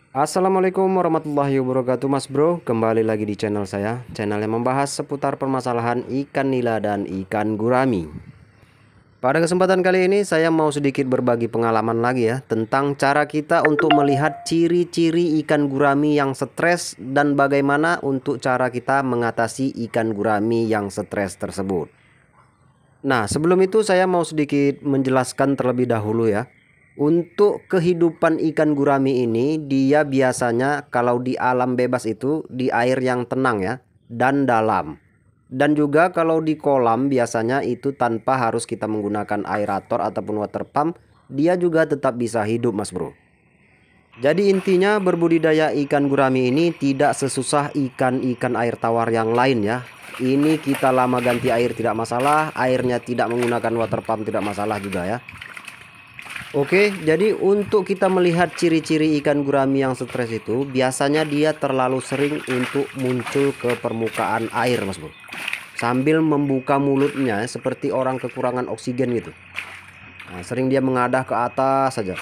Assalamualaikum warahmatullahi wabarakatuh, Mas Bro. Kembali lagi di channel saya, channel yang membahas seputar permasalahan ikan nila dan ikan gurami. Pada kesempatan kali ini saya mau sedikit berbagi pengalaman lagi ya, tentang cara kita untuk melihat ciri-ciri ikan gurami yang stres dan bagaimana untuk cara kita mengatasi ikan gurami yang stres tersebut. Nah, sebelum itu saya mau sedikit menjelaskan terlebih dahulu ya. Untuk kehidupan ikan gurami ini, dia biasanya kalau di alam bebas itu di air yang tenang ya, dan dalam. Dan juga kalau di kolam biasanya itu tanpa harus kita menggunakan aerator ataupun water pump, dia juga tetap bisa hidup, Mas Bro. Jadi intinya berbudidaya ikan gurami ini tidak sesusah ikan-ikan air tawar yang lain ya. Ini kita lama ganti air tidak masalah, airnya tidak menggunakan water pump tidak masalah juga ya. Oke, jadi untuk kita melihat ciri-ciri ikan gurami yang stres itu, biasanya dia terlalu sering untuk muncul ke permukaan air, Mas Bro. Sambil membuka mulutnya seperti orang kekurangan oksigen gitu. Nah, sering dia mengadah ke atas saja.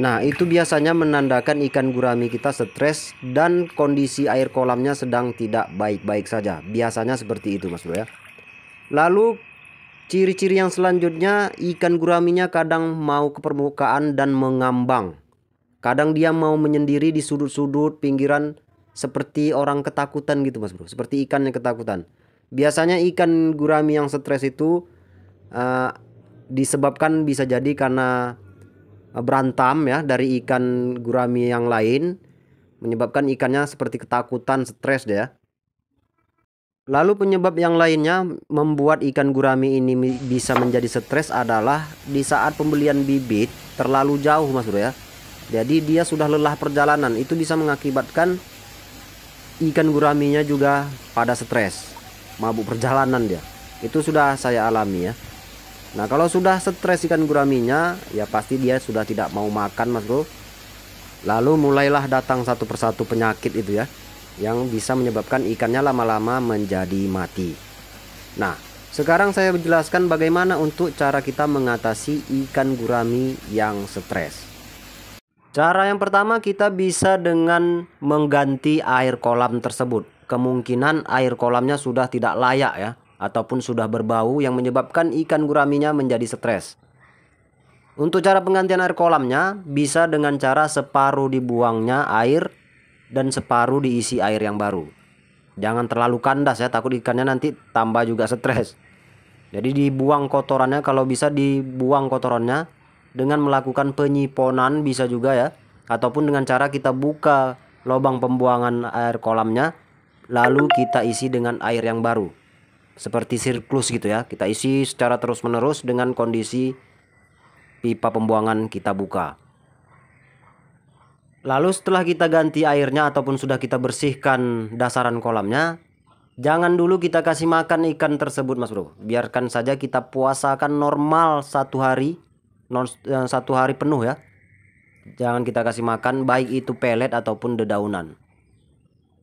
Nah, itu biasanya menandakan ikan gurami kita stres dan kondisi air kolamnya sedang tidak baik-baik saja. Biasanya seperti itu, Mas Bro ya. Lalu ciri-ciri yang selanjutnya, ikan guraminya kadang mau ke permukaan dan mengambang. Kadang dia mau menyendiri di sudut-sudut pinggiran seperti orang ketakutan gitu, Mas Bro. Seperti ikan yang ketakutan. Biasanya ikan gurami yang stres itu disebabkan bisa jadi karena berantam ya dari ikan gurami yang lain, menyebabkan ikannya seperti ketakutan, stres deh ya. Lalu penyebab yang lainnya membuat ikan gurami ini bisa menjadi stres adalah di saat pembelian bibit terlalu jauh, Mas Bro ya. Jadi dia sudah lelah perjalanan, itu bisa mengakibatkan ikan guraminya juga pada stres, mabuk perjalanan dia. Itu sudah saya alami ya. Nah, kalau sudah stres ikan guraminya, ya pasti dia sudah tidak mau makan, Mas Bro. Lalu mulailah datang satu persatu penyakit itu ya, yang bisa menyebabkan ikannya lama-lama menjadi mati. Nah, sekarang saya menjelaskan bagaimana untuk cara kita mengatasi ikan gurami yang stres. Cara yang pertama, kita bisa dengan mengganti air kolam tersebut. Kemungkinan air kolamnya sudah tidak layak ya, ataupun sudah berbau yang menyebabkan ikan guraminya menjadi stres. Untuk cara penggantian air kolamnya bisa dengan cara separuh dibuangnya air dan separuh diisi air yang baru. Jangan terlalu kandas ya, takut ikannya nanti tambah juga stres. Jadi dibuang kotorannya, kalau bisa dibuang kotorannya dengan melakukan penyiponan bisa juga ya, ataupun dengan cara kita buka lubang pembuangan air kolamnya lalu kita isi dengan air yang baru. Seperti siklus gitu ya, kita isi secara terus-menerus dengan kondisi pipa pembuangan kita buka. Lalu setelah kita ganti airnya ataupun sudah kita bersihkan dasaran kolamnya, jangan dulu kita kasih makan ikan tersebut, Mas Bro. Biarkan saja kita puasakan normal satu hari penuh ya. Jangan kita kasih makan baik itu pelet ataupun dedaunan.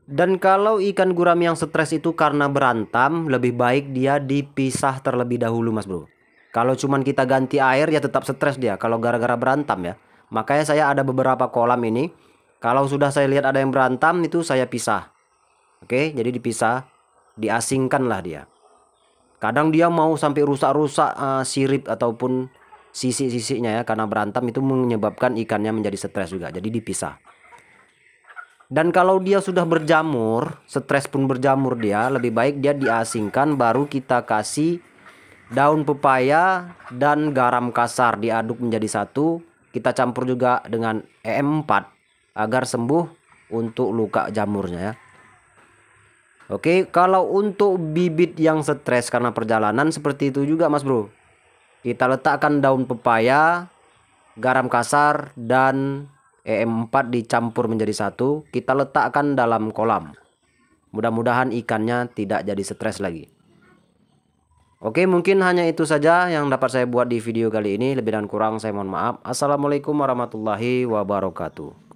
Dan kalau ikan gurami yang stres itu karena berantam, lebih baik dia dipisah terlebih dahulu, Mas Bro. Kalau cuman kita ganti air ya tetap stres dia kalau gara-gara berantam ya. Makanya saya ada beberapa kolam ini, kalau sudah saya lihat ada yang berantam itu saya pisah. Oke, jadi dipisah, diasingkan lah dia. Kadang dia mau sampai rusak-rusak sirip ataupun sisi-sisinya ya, karena berantam itu menyebabkan ikannya menjadi stres juga. Jadi dipisah. Dan kalau dia sudah berjamur, stres pun berjamur dia, lebih baik dia diasingkan, baru kita kasih daun pepaya dan garam kasar diaduk menjadi satu. Kita campur juga dengan EM4 agar sembuh untuk luka jamurnya ya. Oke, kalau untuk bibit yang stres karena perjalanan seperti itu juga, Mas Bro. Kita letakkan daun pepaya, garam kasar, dan EM4 dicampur menjadi satu. Kita letakkan dalam kolam. Mudah-mudahan ikannya tidak jadi stres lagi. Oke, mungkin hanya itu saja yang dapat saya buat di video kali ini. Lebih dan kurang saya mohon maaf. Assalamualaikum warahmatullahi wabarakatuh.